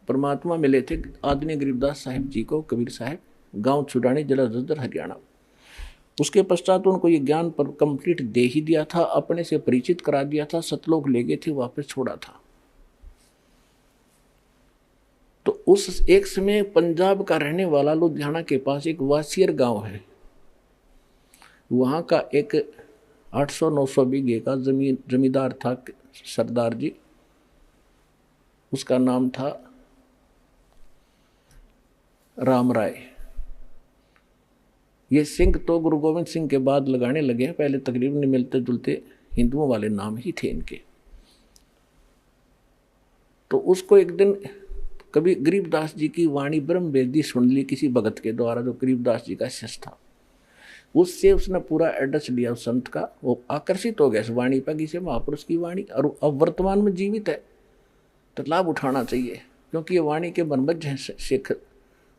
परमात्मा मिले थे आदरणीय गरीबदास साहिब जी को, कबीर साहब, गांव छुड़ानी, जिला जज्जर, हरियाणा। उसके पश्चात उनको ये ज्ञान पर कंप्लीट दे ही दिया था, अपने से परिचित करा दिया था, सतलोक ले गए थे, वापस छोड़ा था। तो उस एक समय पंजाब का रहने वाला लुधियाना के पास एक वासियर गांव है, वहां का एक 800-900 बीघे का जमींदार था, सरदार जी, उसका नाम था राम राय। ये सिंह तो गुरु गोविंद सिंह के बाद लगाने लगे हैं, पहले तकरीबन मिलते जुलते हिंदुओं वाले नाम ही थे इनके। तो उसको एक दिन कभी गरीबदास जी की वाणी ब्रह्म वेदी सुन ली किसी भगत के द्वारा, जो गरीबदास जी का शिष्य था। उससे उसने पूरा एड्रेस लिया उस संत का, वो आकर्षित हो गया इस वाणी पर, किसी महापुरुष की वाणी, और अब वर्तमान में जीवित है तो लाभ उठाना चाहिए, क्योंकि ये वाणी के बनबज हैं। सिख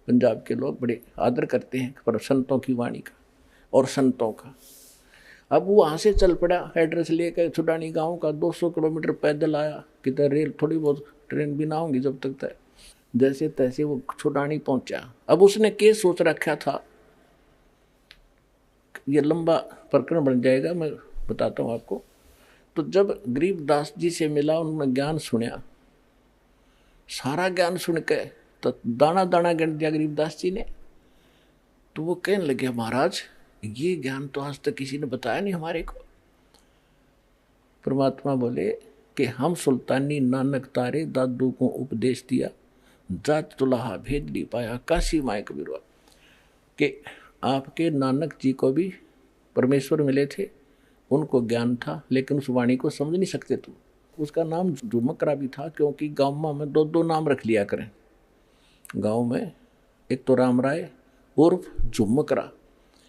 पंजाब के लोग बड़े आदर करते हैं पर संतों की वाणी का और संतों का। अब वो वहाँ से चल पड़ा एड्रेस लेकर छुड़ानी गांव का, 200 किलोमीटर पैदल आया, किधर रेल थोड़ी बहुत ट्रेन भी ना होंगी जब तक तय, जैसे तैसे वो छुड़ानी पहुंचा। अब उसने क्या सोच रखा था, ये लंबा प्रकरण बन जाएगा, मैं बताता हूँ आपको। तो जब गरीबदास जी से मिला, उन्होंने ज्ञान सुना, सारा ज्ञान सुन के तो दाना दाना गिन दिया गरीबदास जी ने। तो वो कहने लगे, महाराज ये ज्ञान तो आज तक किसी ने बताया नहीं हमारे को। परमात्मा बोले कि हम सुल्तानी नानक तारे दादू को उपदेश दिया, जात तुलाहा भेद नहीं पाया, काशी माए कबीरवा, कि आपके नानक जी को भी परमेश्वर मिले थे, उनको ज्ञान था, लेकिन उस वाणी को समझ नहीं सकते तुम। उसका नाम झुमकरा भी था, क्योंकि गाँव में 2-2 नाम रख लिया करें गांव में, एक तो राम राय उर्फ झुमकरा,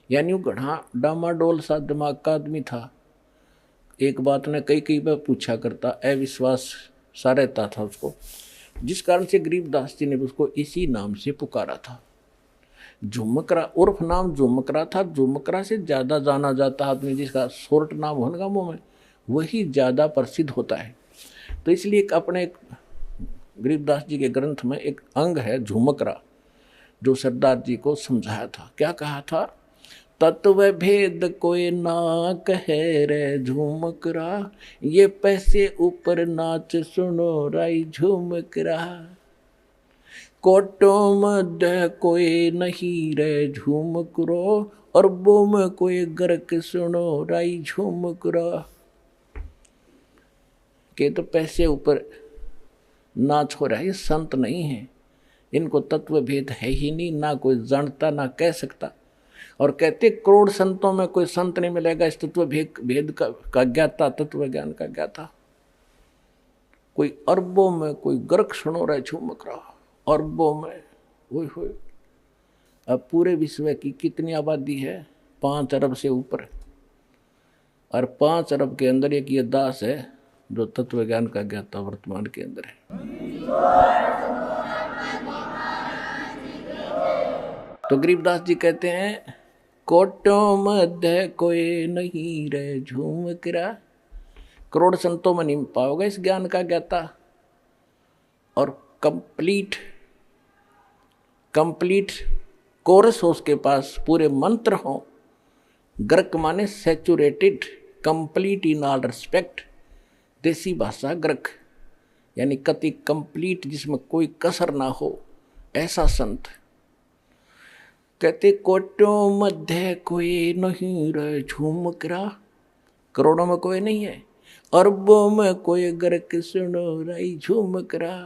यानी वो गढ़ा डामाडोल सा दिमाग का आदमी था। एक बात ने कई बार पूछा करता, अविश्वास सा रहता था उसको, जिस कारण से गरीबदास जी ने उसको इसी नाम से पुकारा था, झुमकरा। उर्फ नाम झुमकरा था। झुमकरा से ज़्यादा जाना जाता आदमी जिसका शॉर्ट नाम होगा मुँह में, वही ज़्यादा प्रसिद्ध होता है। तो इसलिए अपने गरीबदास जी के ग्रंथ में एक अंग है झुमकरा, जो सरदार जी को समझाया था। क्या कहा था, तत्व भेद कोई ना कहे रे झुमकरा, ये पैसे ऊपर नाच सुनो राई झुमकरा, कोटो मध्य कोई नहीं रे झुमकरो, और बो में कोई गर्क सुनो राई झुमकरा। के तो पैसे ऊपर नाच हो रहा है, ये संत नहीं है, इनको तत्व भेद है ही नहीं, ना कोई जानता ना कह सकता। और कहते करोड़ संतों में कोई संत नहीं मिलेगा इस तत्व भेद का ज्ञाता, तत्व ज्ञान का ज्ञाता। कोई अरबों में कोई गर्क सुनो रहा झुमक रहा, अरबों में। वो अब पूरे विश्व की कितनी आबादी है, 5 अरब से ऊपर, और 5 अरब के अंदर एक ये दास है जो तत्व ज्ञान का ज्ञाता वर्तमान के अंदर है। तो गरीबदास जी कहते हैं, कोटों मध्य कोई नहीं रे झुमकरा, करोड़ संतों में नहीं पाओगे इस ज्ञान का ज्ञाता। और कंप्लीट कोरस हो उसके पास, पूरे मंत्र हो। ग्रक माने saturated, complete in all respect, देसी भाषा ग्रक, यानी कति कंप्लीट, जिसमें कोई कसर ना हो, ऐसा संत। कहते कोटों मध्य कोई नहीं रे झुमकरा, करोड़ों में कोई नहीं है, अरबों में कोई गर्क सुनो राई झुमकरा।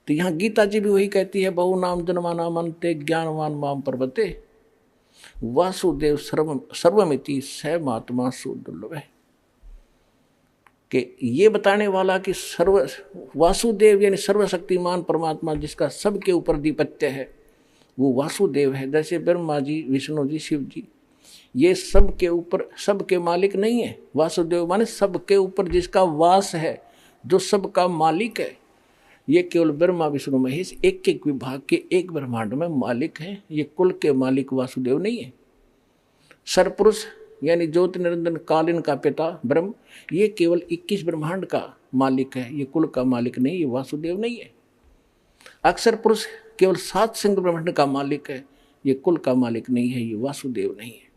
तो यहाँ गीता जी भी वही कहती है, बहु नाम जन्माना मनते ज्ञानवान माम पर्वते, वासुदेव सर्वमिति स महात्मा सुदुर्लभ है। कि ये बताने वाला कि वासुदेव यानी सर्वशक्तिमान परमात्मा जिसका सबके ऊपर अधिपत्य है, वो वासुदेव है। जैसे ब्रह्मा जी, विष्णु जी, शिव जी, ये सबके ऊपर, सबके मालिक नहीं है। वासुदेव माने सबके ऊपर जिसका वास है, जो सबका मालिक है। ये केवल ब्रह्मा विष्णु महेश एक एक विभाग के एक ब्रह्मांड में मालिक हैं। ये कुल के मालिक वासुदेव नहीं है। सरपुरुष यानी ज्योति निरंजन कालीन का पिता ब्रह्म, ये केवल 21 ब्रह्मांड का मालिक है, ये कुल का मालिक नहीं, ये वासुदेव नहीं है। अक्षर पुरुष केवल 7 सिंह ब्रह्मांड का मालिक है, ये कुल का मालिक नहीं है, ये वासुदेव नहीं है।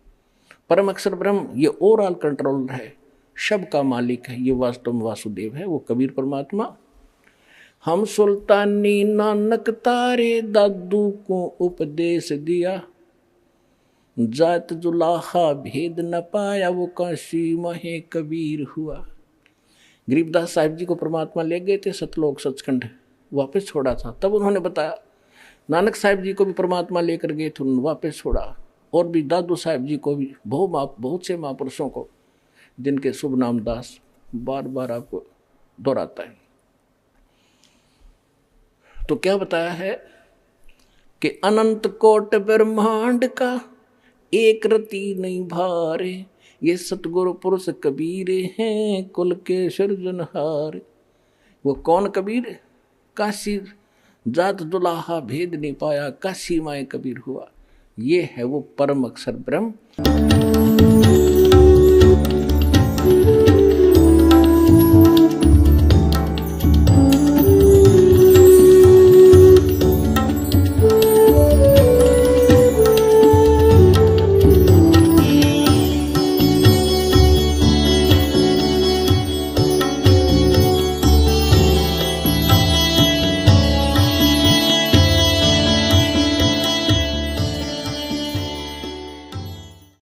परम अक्षर ब्रह्म ये ओवरऑल कंट्रोलर है, सब का मालिक है, ये वास्तव में वासुदेव है, वो कबीर परमात्मा। हम सुल्तानी नानक तारे दादू को उपदेश दिया, जात जुलाहा भेद न पाया वो काशी महे कबीर हुआ। गरीबदास साहिब जी को परमात्मा ले गए थे सतलोक सचखंड, वापस छोड़ा था, तब उन्होंने बताया। नानक साहिब जी को भी परमात्मा लेकर गए थे, उन्होंने वापस छोड़ा। और भी दादू साहिब जी को भी, बहुत से महापुरुषों को जिनके शुभ नाम दास बार बार आपको दोहराता है। तो क्या बताया है कि अनंत कोट ब्रह्मांड का एक रति नहीं भारे, ये सतगुरु पुरुष कबीर हैं कुल के सृजनहार। वो कौन कबीर? काशी जात दुलाहा भेद नहीं पाया, काशी माए कबीर हुआ। ये है वो परम अक्षर ब्रह्म।